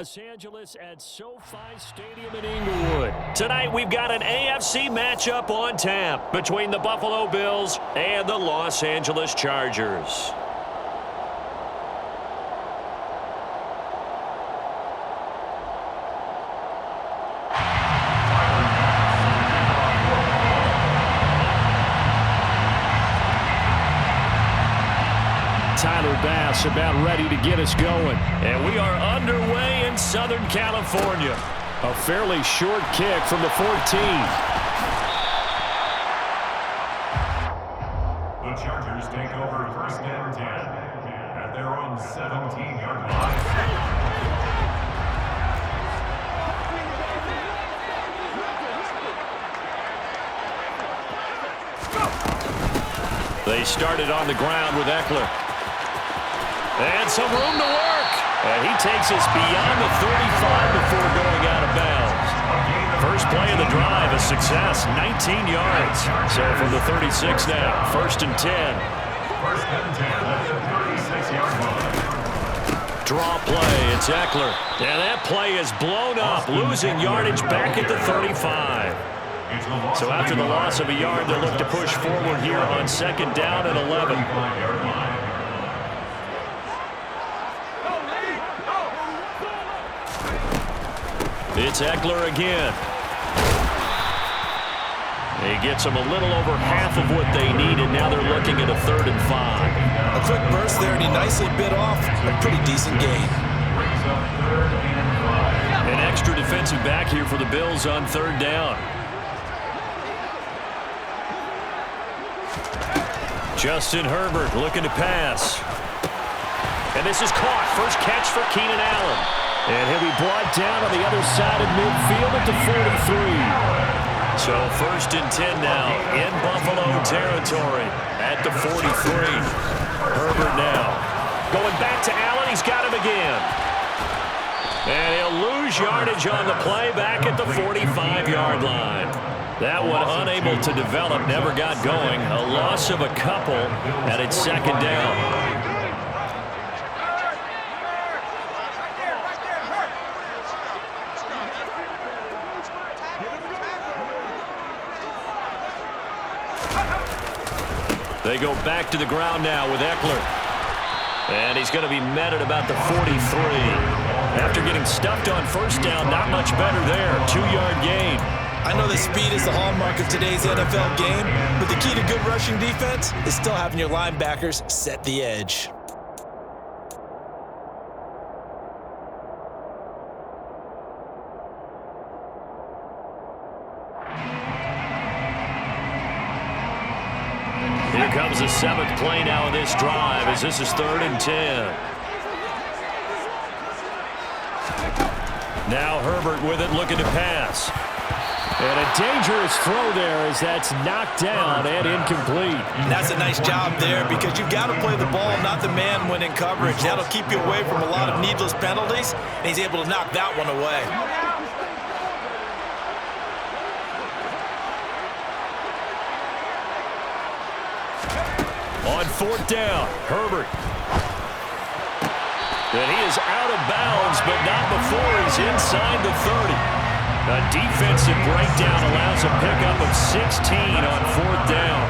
Los Angeles at SoFi Stadium in Inglewood. Tonight we've got an AFC matchup on tap between the Buffalo Bills and the Los Angeles Chargers. Tyler Bass about ready to get us going. And we are underway in Southern California. A fairly short kick from the 14. The Chargers take over first and 10 at their own 17-yard line. They started on the ground with Eckler. And some room to work. And he takes us beyond the 35 before going out of bounds. First play of the drive, a success, 19 yards. So from the 36 now, first and 10. First and 10 at the 36-yard line. Draw play, it's Eckler. And that play is blown up, losing yardage back at the 35. So after the loss of a yard, they'll look to push forward here on second down and 11. It's Eckler again. He gets them a little over half of what they needed. Now they're looking at a 3rd and 5. A quick burst there, and he nicely bit off a pretty decent gain. An extra defensive back here for the Bills on 3rd down. Justin Herbert looking to pass. And this is caught. First catch for Keenan Allen. And he'll be brought down on the other side of midfield at the 43. So first and 10 now in Buffalo territory at the 43. Herbert now going back to Allen. He's got him again. And he'll lose yardage on the play back at the 45-yard line. That one unable to develop, never got going. A loss of a couple, and it's second down. They go back to the ground now with Eckler. And he's going to be met at about the 43. After getting stuffed on first down, not much better there. 2-yard gain. I know that speed is the hallmark of today's NFL game, but the key to good rushing defense is still having your linebackers set the edge. Here comes the 7th play now in this drive as this is 3rd and 10. Now Herbert with it looking to pass. And a dangerous throw there as that's knocked down and incomplete. And that's a nice job there because you've got to play the ball, not the man when in coverage. That'll keep you away from a lot of needless penalties, and he's able to knock that one away. On 4th down, Herbert. And he is out of bounds, but not before he's inside the 30. A defensive breakdown allows a pickup of 16 on 4th down.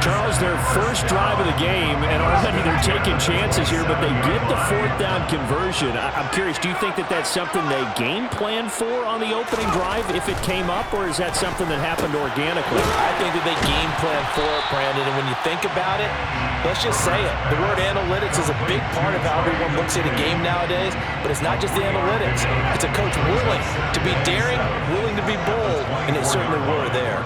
Charles, their first drive of the game, and already they're taking chances here, but they get the 4th down conversion. I'm curious, do you think that that's something they game plan for on the opening drive if it came up, or is that something that happened organically? I think that they game plan for it, Brandon, and when you think about it, let's just say it. The word analytics is a big part of how everyone looks at a game nowadays, but it's not just the analytics. It's a coach willing to be daring, willing to be bold, and they certainly were there.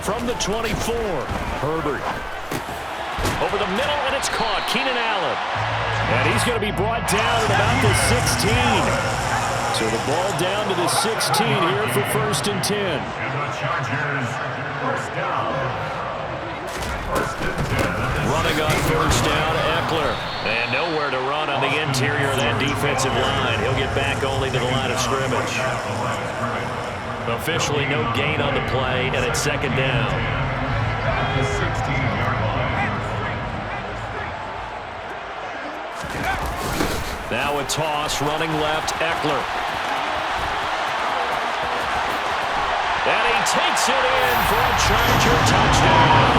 From the 24, Herbert. Over the middle, and it's caught. Keenan Allen. And he's going to be brought down at about the 16. So the ball down to the 16 here for first and 10. And the Chargers, first down. First and 10. Running on first down, Eckler. And nowhere to run on the interior of that defensive line. He'll get back only to the line of scrimmage. Officially no gain on the play, and it's second down. The 16-yard line. Now a toss, running left, Eckler. And he takes it in for a Charger touchdown.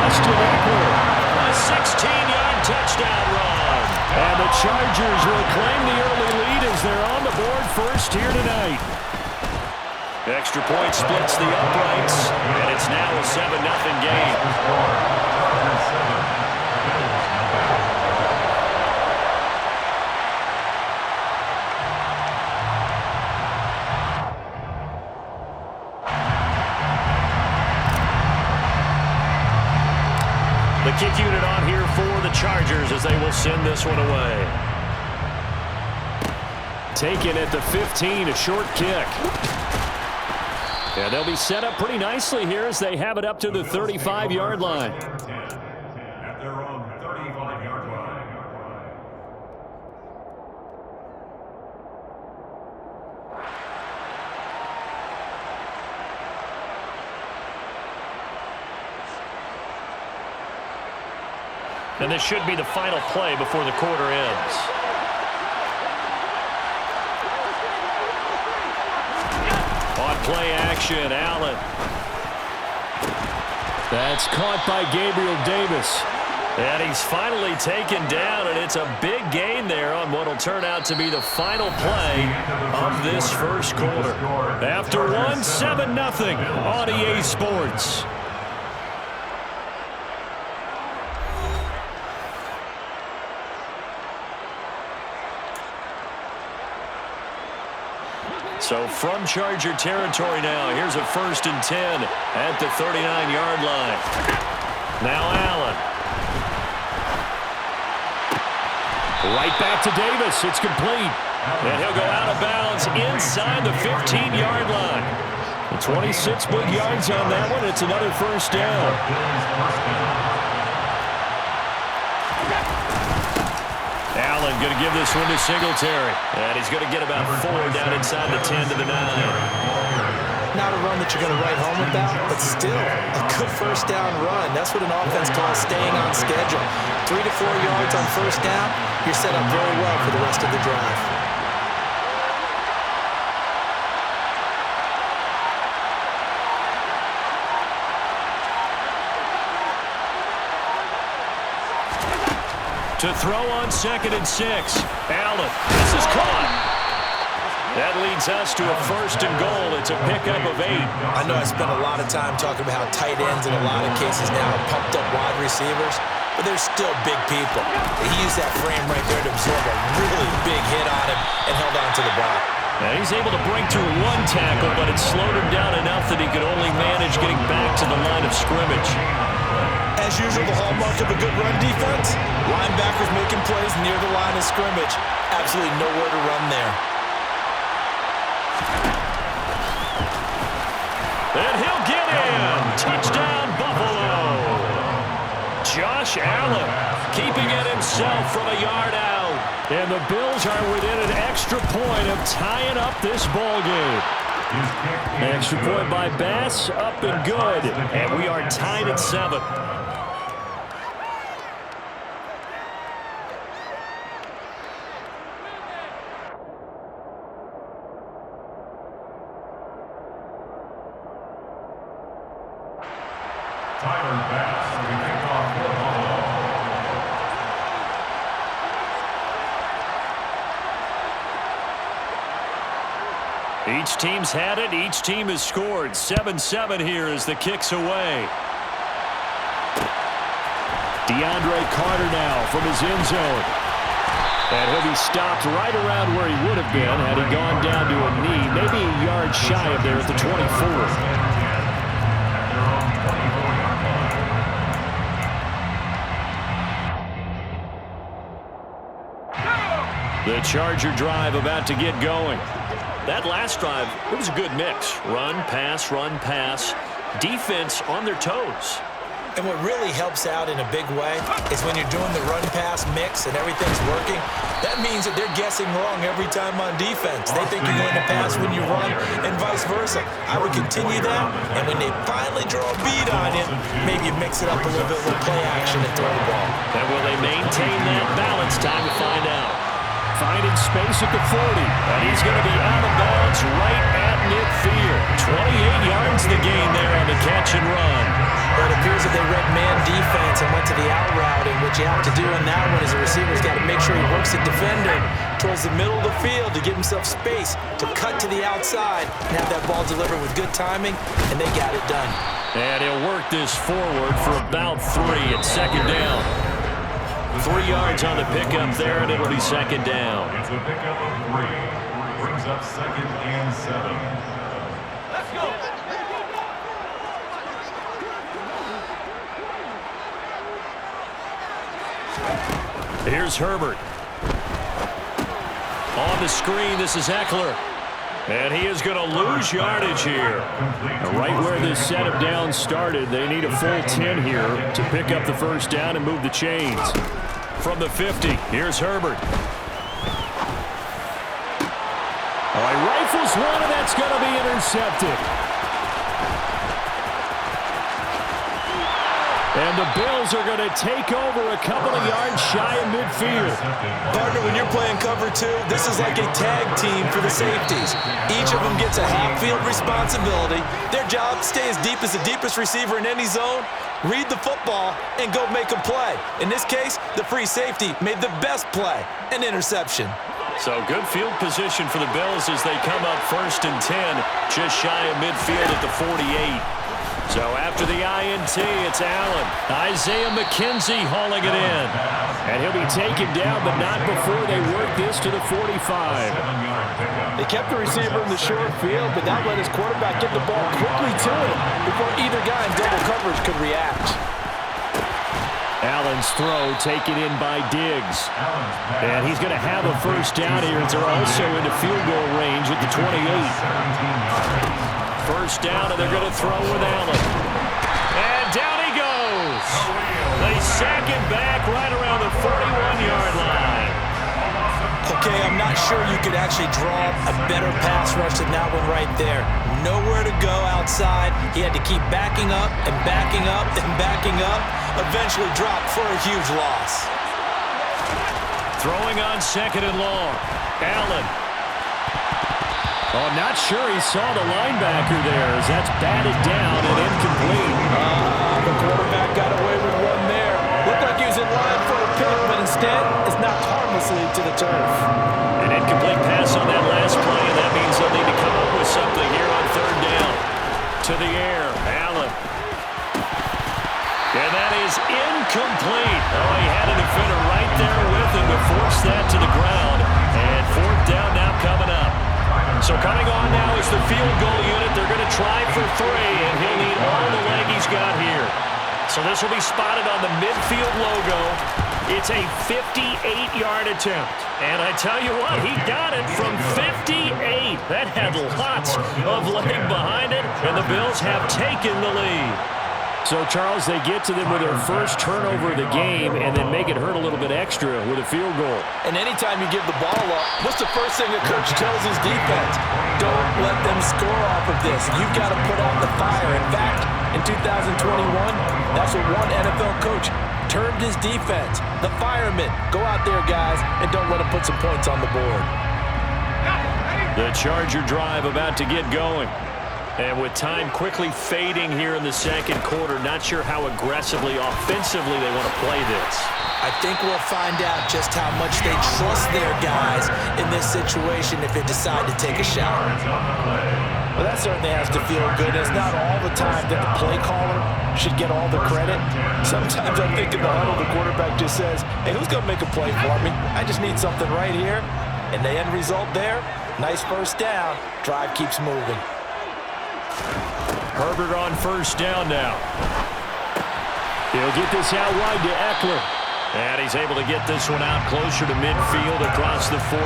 Austin Eckler, a 16-yard touchdown run. And the Chargers will claim the early lead as they're on the board first here tonight. Extra point splits the uprights, and it's now a 7-0 game. The kick unit on here for the Chargers as they will send this one away. Taken at the 15, a short kick. Yeah, they'll be set up pretty nicely here as they have it up to the 35-yard line. At their own 35-yard line. And this should be the final play before the quarter ends. On play action, Allen. That's caught by Gabriel Davis. And he's finally taken down, and it's a big gain there on what will turn out to be the final play of this first quarter. After one, 7-0 on EA Sports. So from Charger territory now, here's a 1st and 10 at the 39-yard line. Now Allen. Right back to Davis. It's complete. And he'll go out of bounds inside the 15-yard line. The 26 big yards on that one. It's another 1st down. Allen going to give this one to Singletary. And he's going to get about 4 down inside the 10 to the 9. Not a run that you're going to write home about, but still a good 1st down run. That's what an offense calls staying on schedule. 3 to 4 yards on 1st down, you're set up very well for the rest of the drive. To throw on 2nd and 6. Allen, this is caught. That leads us to a 1st and goal. It's a pickup of 8. I know I spent a lot of time talking about how tight ends in a lot of cases now are pumped up wide receivers, but they're still big people. He used that frame right there to absorb a really big hit on him and held on to the ball. Now he's able to break through 1 tackle, but it slowed him down enough that he could only manage getting back to the line of scrimmage. As usual, the hallmark of a good run defense, linebackers making plays near the line of scrimmage. Absolutely nowhere to run there. And he'll get in. Touchdown, Buffalo. Josh Allen keeping it himself from a yard out. And the Bills are within an extra point of tying up this ball game. Extra point by Bass, up and good. And we are tied at 7. Each team's had it. Each team has scored. 7-7 here as the kick's away. DeAndre Carter now from his end zone. And he'll be stopped right around where he would have been had he gone down to a knee, maybe a yard shy of there at the 24. The Charger drive about to get going. That last drive, it was a good mix. Run, pass, defense on their toes. And what really helps out in a big way is when you're doing the run-pass mix and everything's working, that means that they're guessing wrong every time on defense. They think you're going to pass when you run and vice versa. I would continue that, and when they finally draw a bead on you, maybe you mix it up a little bit with play action and throw the ball. And will they maintain that balance? Time to find out. space at the 40. And he's going to be out of bounds right at midfield. 28 yards the gain there on the catch and run. But it appears that they read man defense and went to the out route. And what you have to do in that one is the receiver's got to make sure he works the defender towards the middle of the field to give himself space to cut to the outside and have that ball delivered with good timing, and they got it done. And he'll work this forward for about 3 at second down. 3 yards on the pickup there, and it'll be second down. It's a pickup of 3. Brings up 2nd and 7. Let's go. Here's Herbert. On the screen, this is Eckler. And he is going to lose yardage here. Right where this set of downs started, they need a full 10 here to pick up the first down and move the chains. From the 50, here's Herbert. All right, rifles one, and that's going to be intercepted. And the Bills are going to take over a couple of yards shy of midfield. Partner, when you're playing cover 2, this is like a tag team for the safeties. Each of them gets a half-field responsibility. Their job, stay as deep as the deepest receiver in any zone, read the football, and go make a play. In this case, the free safety made the best play, an interception. So good field position for the Bills as they come up 1st and 10, just shy of midfield at the 48. So after the INT, it's Allen. Isaiah McKenzie hauling it in. And he'll be taken down, but not before they work this to the 45. They kept the receiver in the short field, but that let his quarterback get the ball quickly to him before either guy in double coverage could react. Allen's throw taken in by Diggs. And he's going to have a first down here as they're also into field goal range at the 28. First down, and they're going to throw with Allen. And down he goes. They sack him back right around the 41-yard line. Okay, I'm not sure you could actually draw a better pass rush than that one right there. Nowhere to go outside. He had to keep backing up and backing up and backing up. Eventually dropped for a huge loss. Throwing on 2nd and long. Allen. Oh, not sure he saw the linebacker there as that's batted down and incomplete. The quarterback got away with one there. Looked like he was in line for a pick, but instead it's knocked harmlessly to the turf. An incomplete pass on that last play, and that means they'll need to come up with something here on 3rd down. To the air, Allen. And that is incomplete. Oh, he had a defender right there with him to force that to the ground. And 4th down now coming up. So coming on now is the field goal unit. They're going to try for 3, and he'll need all the leg he's got here. So this will be spotted on the midfield logo. It's a 58-yard attempt. And I tell you what, he got it from 58. That had lots of leg behind it, and the Bills have taken the lead. So, Charles, they get to them with their first turnover of the game and then make it hurt a little bit extra with a field goal. And anytime you give the ball up, what's the first thing a coach tells his defense? Don't let them score off of this. You've got to put out the fire. In fact, in 2021, that's what one NFL coach termed his defense. The firemen. Go out there, guys, and don't let them put some points on the board. The Charger drive about to get going. And with time quickly fading here in the 2nd quarter, not sure how aggressively, offensively they want to play this. I think we'll find out just how much they trust their guys in this situation if they decide to take a shot. Well, that certainly has to feel good. It's not all the time that the play caller should get all the credit. Sometimes I think in the huddle, the quarterback just says, hey, who's going to make a play for me? I just need something right here. And the end result there, nice first down. Drive keeps moving. Herbert on 1st down now. He'll get this out wide to Eckler. And he's able to get this one out closer to midfield across the 45.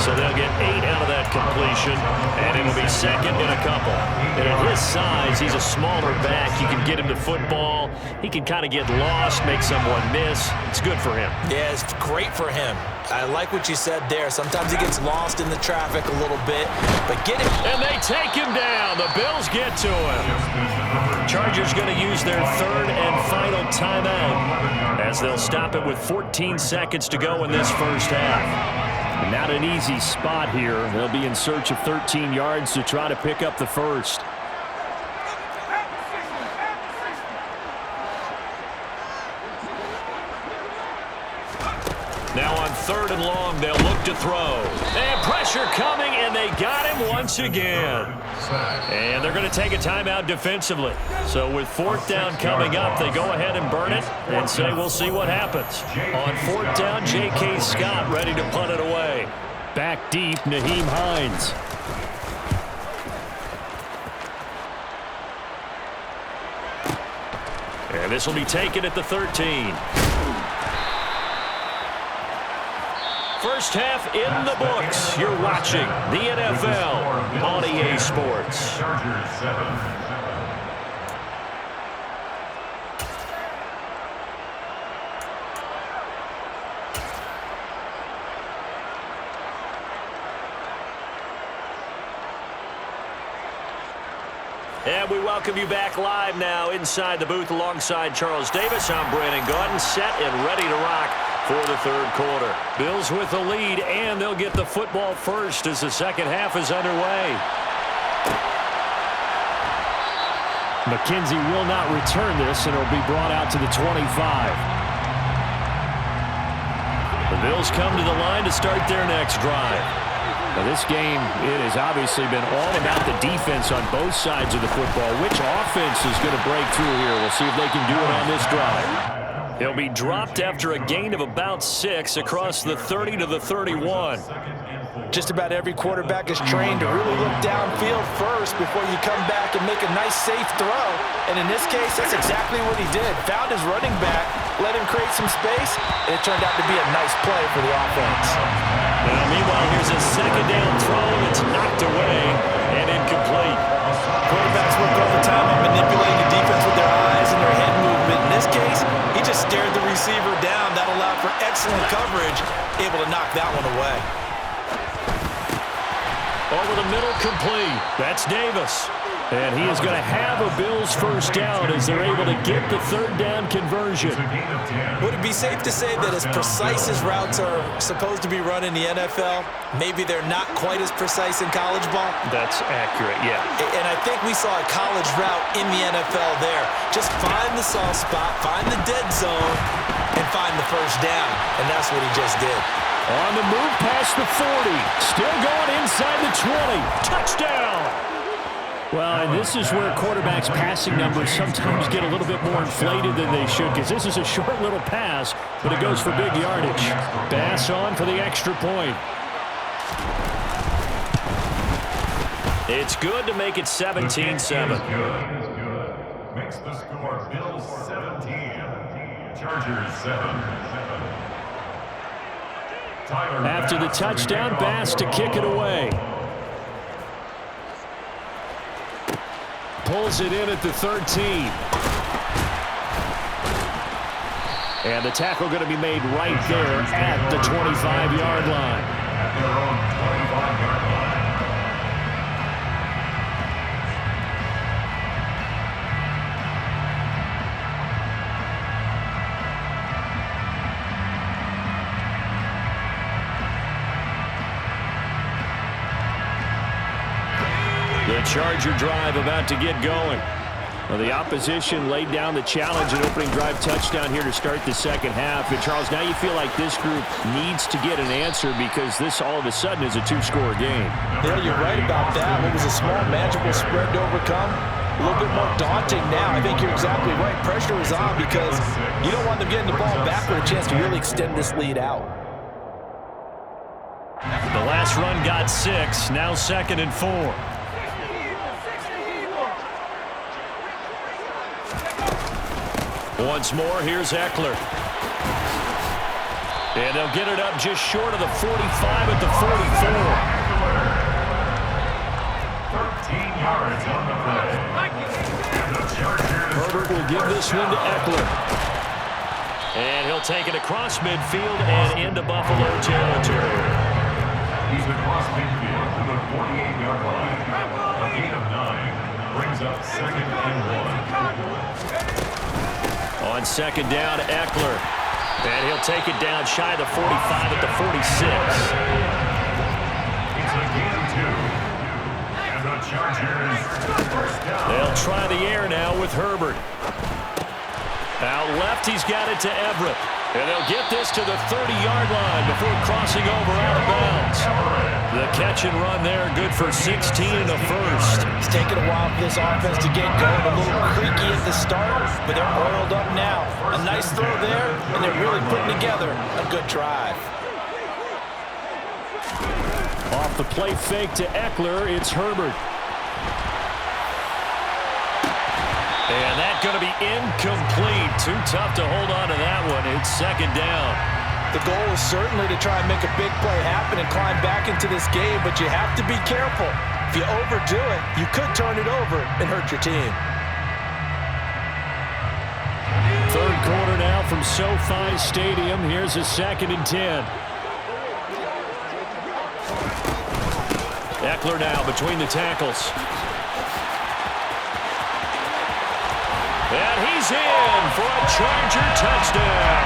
So they'll get 8 out of that completion, and it'll be 2nd and a couple. And at his size, he's a smaller back. You can get him to football. He can kind of get lost, make someone miss. It's good for him. Yeah, it's great for him. I like what you said there. Sometimes he gets lost in the traffic a little bit, but get him. And they take him down. The Bills get to him. Chargers going to use their 3rd and final timeout. as they'll stop it with 14 seconds to go in this first half. Not an easy spot here. They'll be in search of 13 yards to try to pick up the first. Now on 3rd and long, they'll look to throw. And pressure coming, and they got him once again. And they're going to take a timeout defensively. So with 4th down coming up, they go ahead and burn it and say we'll see what happens. On 4th down, J.K. Scott ready to punt it away. Back deep, Nyheim Hines. And this will be taken at the 13. First half in the books. You're watching the NFL on EA Sports. Chargers 7. And we welcome you back live now inside the booth alongside Charles Davis. I'm Brandon Gaudin, set and ready to rock for the 3rd quarter. Bills with the lead, and they'll get the football first as the second half is underway. McKenzie will not return this, and it'll be brought out to the 25. The Bills come to the line to start their next drive. Now this game, it has obviously been all about the defense on both sides of the football. Which offense is going to break through here? We'll see if they can do it on this drive. He'll be dropped after a gain of about 6 across the 30 to the 31. Just about every quarterback is trained to really look downfield first before you come back and make a nice, safe throw. And in this case, that's exactly what he did. Found his running back, let him create some space, and it turned out to be a nice play for the offense. Now, meanwhile, here's a 2nd down throw that's knocked away and incomplete. Quarterbacks work overtime on manipulating the defense with their eyes and their head movement. In this case, he just stared the receiver down. That allowed for excellent coverage, able to knock that one away. Over the middle, complete. That's Davis. And he is going to have a Bills first down as they're able to get the 3rd down conversion. Would it be safe to say that as precise as routes are supposed to be run in the NFL, maybe they're not quite as precise in college ball? That's accurate, yeah. And I think we saw a college route in the NFL there. Just find the soft spot, find the dead zone, and find the first down. And that's what he just did. On the move past the 40. Still going inside the 20. Touchdown! Well, and this is where quarterbacks' passing numbers sometimes get a little bit more inflated than they should, because this is a short little pass, but it goes for big yardage. Bass on for the extra point. It's good to make it 17-7. Makes the score Bills 17, Chargers 7. After the touchdown, Bass to kick it away. Pulls it in at the 13. And the tackle going to be made right there at the 25-yard line. At their own 25-yard line. The Charger drive about to get going. Well, the opposition laid down the challenge and opening drive touchdown here to start the second half. And, Charles, now you feel like this group needs to get an answer because this all of a sudden is a 2-score game. Yeah, you're right about that. What was a small, manageable spread to overcome, a little bit more daunting now. I think you're exactly right. Pressure is on because you don't want them getting the ball back with a chance to really extend this lead out. The last run got 6. Now 2nd and 4. Once more, here's Eckler. And they'll get it up just short of the 45 at the 44. 13 yards on the play. Herbert will give this one to Eckler. And he'll take it across midfield and into Buffalo territory. He's across midfield to the 48-yard line. A gain of 9 brings up 2nd and 1. On second down, Eckler. And he'll take it down shy of the 45 at the 46. It's a gain of 2. And the Chargers first down. They'll try the air now with Herbert. Out left, he's got it to Everett. And they'll get this to the 30-yard line before crossing over out of bounds. The catch and run there, good for 16 and a first. It's taken a while for this offense to get going. A little creaky at the start, but they're oiled up now. A nice throw there, and they're really putting together a good drive. Off the play fake to Eckler, it's Herbert. And that's going to be incomplete. Too tough to hold on to that one. It's second down. The goal is certainly to try and make a big play happen and climb back into this game, but you have to be careful. If you overdo it, you could turn it over and hurt your team. Third quarter now from SoFi Stadium. Here's a 2nd and 10. Eckler now between the tackles. And he's in for a Charger touchdown.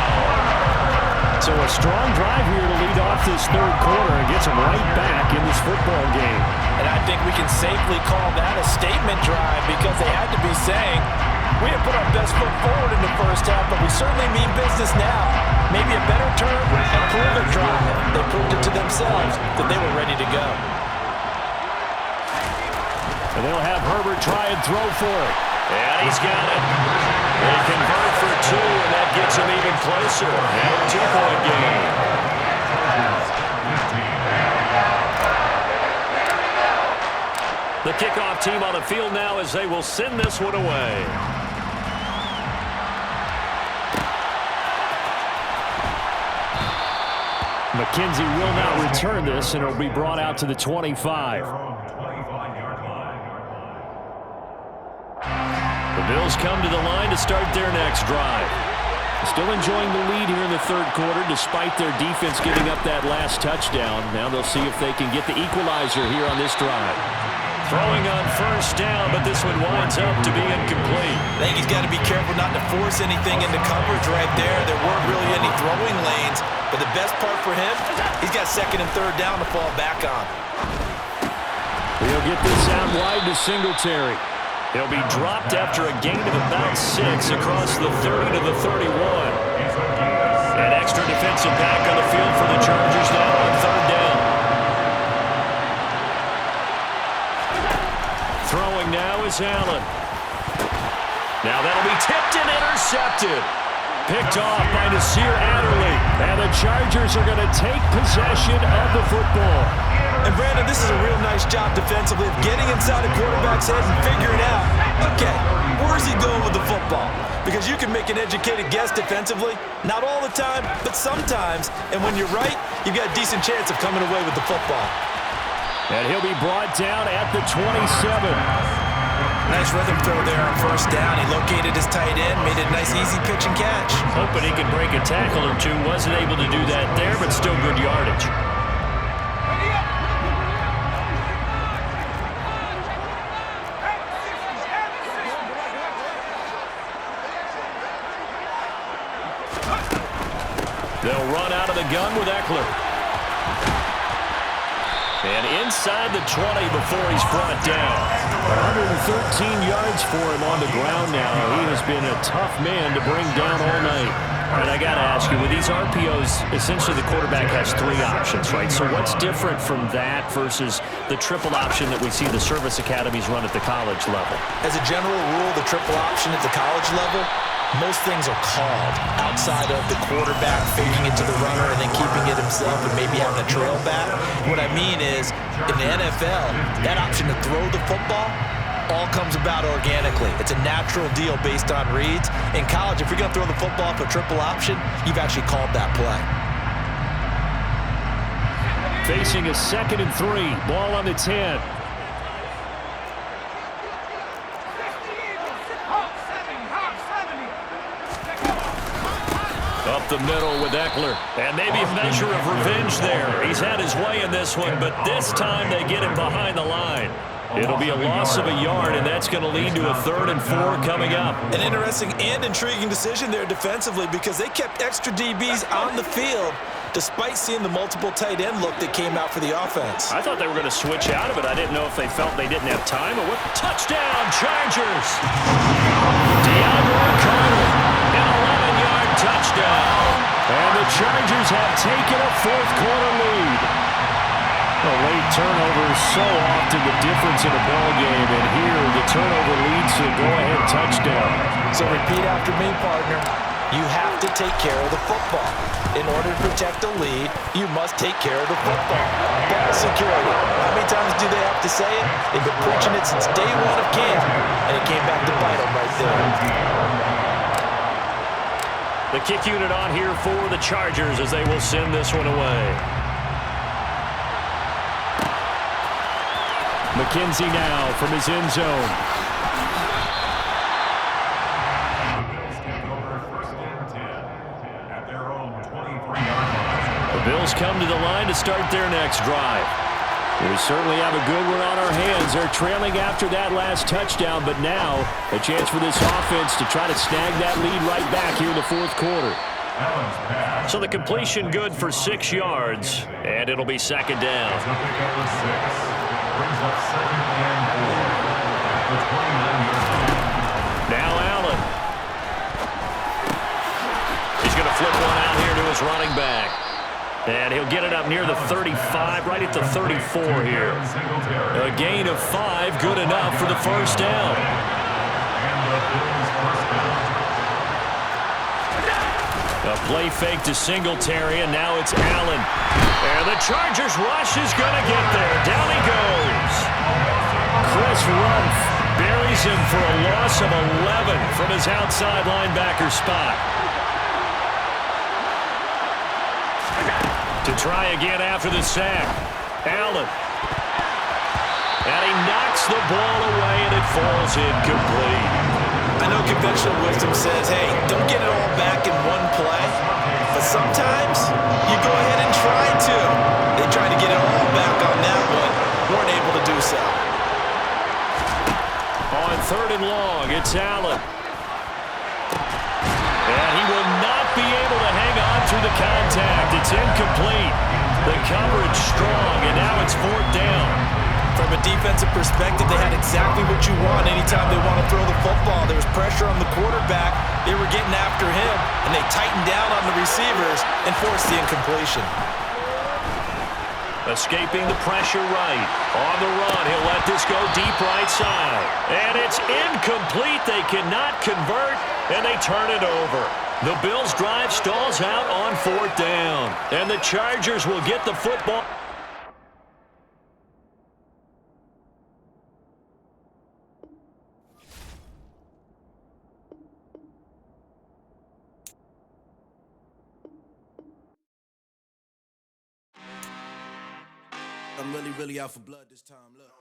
So a strong drive here to lead off this third quarter and gets them right back in this football game. And I think we can safely call that a statement drive because they had to be saying, we didn't put our best foot forward in the first half, but we certainly mean business now. Maybe a better term, a prove-it drive. They proved it to themselves that they were ready to go. And they'll have Herbert try and throw for it. And he's got it. They convert for 2, and that gets him even closer. And a 2-point game. The kickoff team on the field now as they will send this one away. McKenzie will not return this, and it'll be brought out to the 25. The Bills come to the line to start their next drive. Still enjoying the lead here in the third quarter despite their defense giving up that last touchdown. Now they'll see if they can get the equalizer here on this drive. Throwing on first down, but this one winds up to be incomplete. I think he's got to be careful not to force anything into coverage right there. There weren't really any throwing lanes, but the best part for him, he's got 2nd and 3rd down to fall back on. He'll get this out wide to Singletary. He'll be dropped after a gain of about 6 across the 30 to the 31. An extra defensive back on the field for the Chargers now on 3rd down. Throwing now is Allen. Now that'll be tipped and intercepted. Picked off by Nasir Adderley. And the Chargers are going to take possession of the football. And Brandon, this is a real nice job defensively of getting inside a quarterback's head and figuring out, okay, where's he going with the football? Because you can make an educated guess defensively, not all the time, but sometimes. And when you're right, you've got a decent chance of coming away with the football. And he'll be brought down at the 27. Nice rhythm throw there on first down. He located his tight end, made it a nice easy pitch and catch. Hoping he could break a tackle or two. Wasn't able to do that there, but still good yardage. They'll run out of the gun with Eckler. And inside the 20 before he's brought down. 113 yards for him on the ground now. He has been a tough man to bring down all night. And I got to ask you, with these RPOs, essentially the quarterback has 3 options, right? So what's different from that versus the triple option that we see the service academies run at the college level? As a general rule, the triple option at the college level, most things are called outside of the quarterback faking it to the runner and then keeping it himself and maybe having a trail back. What I mean is, in the NFL, that option to throw the football all comes about organically. It's a natural deal based on reads. In college, if you're going to throw the football for triple option, you've actually called that play. Facing a 2nd and 3. Ball on the 10. Up the middle with Eckler. And maybe a measure of revenge there. He's had his way in this one, but this time they get him behind the line. It'll be a loss of a yard, and that's going to lead to a 3rd and 4 coming up. An interesting and intriguing decision there defensively because they kept extra DBs on the field despite seeing the multiple tight end look that came out for the offense. I thought they were going to switch out of it. I didn't know if they felt they didn't have time. Or what? Touchdown, Chargers! DeAndre Carter, an 11-yard touchdown. And the Chargers have taken a 4th quarter lead. A late turnover is so often the difference in a ball game, and here the turnover leads to a go-ahead touchdown. So repeat after me, partner. You have to take care of the football. In order to protect the lead, you must take care of the football. Ball security. How many times do they have to say it? They've been preaching it since day one of camp, and it came back to bite them right there. The kick unit on here for the Chargers as they will send this one away. McKenzie now from his end zone. The Bills come to the line to start their next drive. We certainly have a good one on our hands. They're trailing after that last touchdown, but now a chance for this offense to try to snag that lead right back here in the 4th quarter. So the completion good for 6 yards, and it'll be 2nd down. Now Allen. He's going to flip one out here to his running back. And he'll get it up near the 35, right at the 34 here. A gain of 5, good enough for the 1st down. A play fake to Singletary, and now it's Allen. And the Chargers rush is going to get there. Down he goes. Chris Rumph buries him for a loss of 11 from his outside linebacker spot. To try again after the sack. Allen. And he knocks the ball away, and it falls incomplete. I know conventional wisdom says, hey, don't get it all back in one play. But sometimes you go ahead and try to. They tried to get it all back on that one. Weren't able to do so. On 3rd and long, it's Allen. And he will not be able to hang on through the contact. It's incomplete. The coverage strong, and now it's 4th down. From a defensive perspective, they had exactly what you want anytime they want to throw the football. There was pressure on the quarterback. They were getting after him, and they tightened down on the receivers and forced the incompletion. Escaping the pressure right. On the run, he'll let this go deep right side. And it's incomplete. They cannot convert, and they turn it over. The Bills' drive stalls out on 4th down. And the Chargers will get the football. I'm really out for blood this time, look.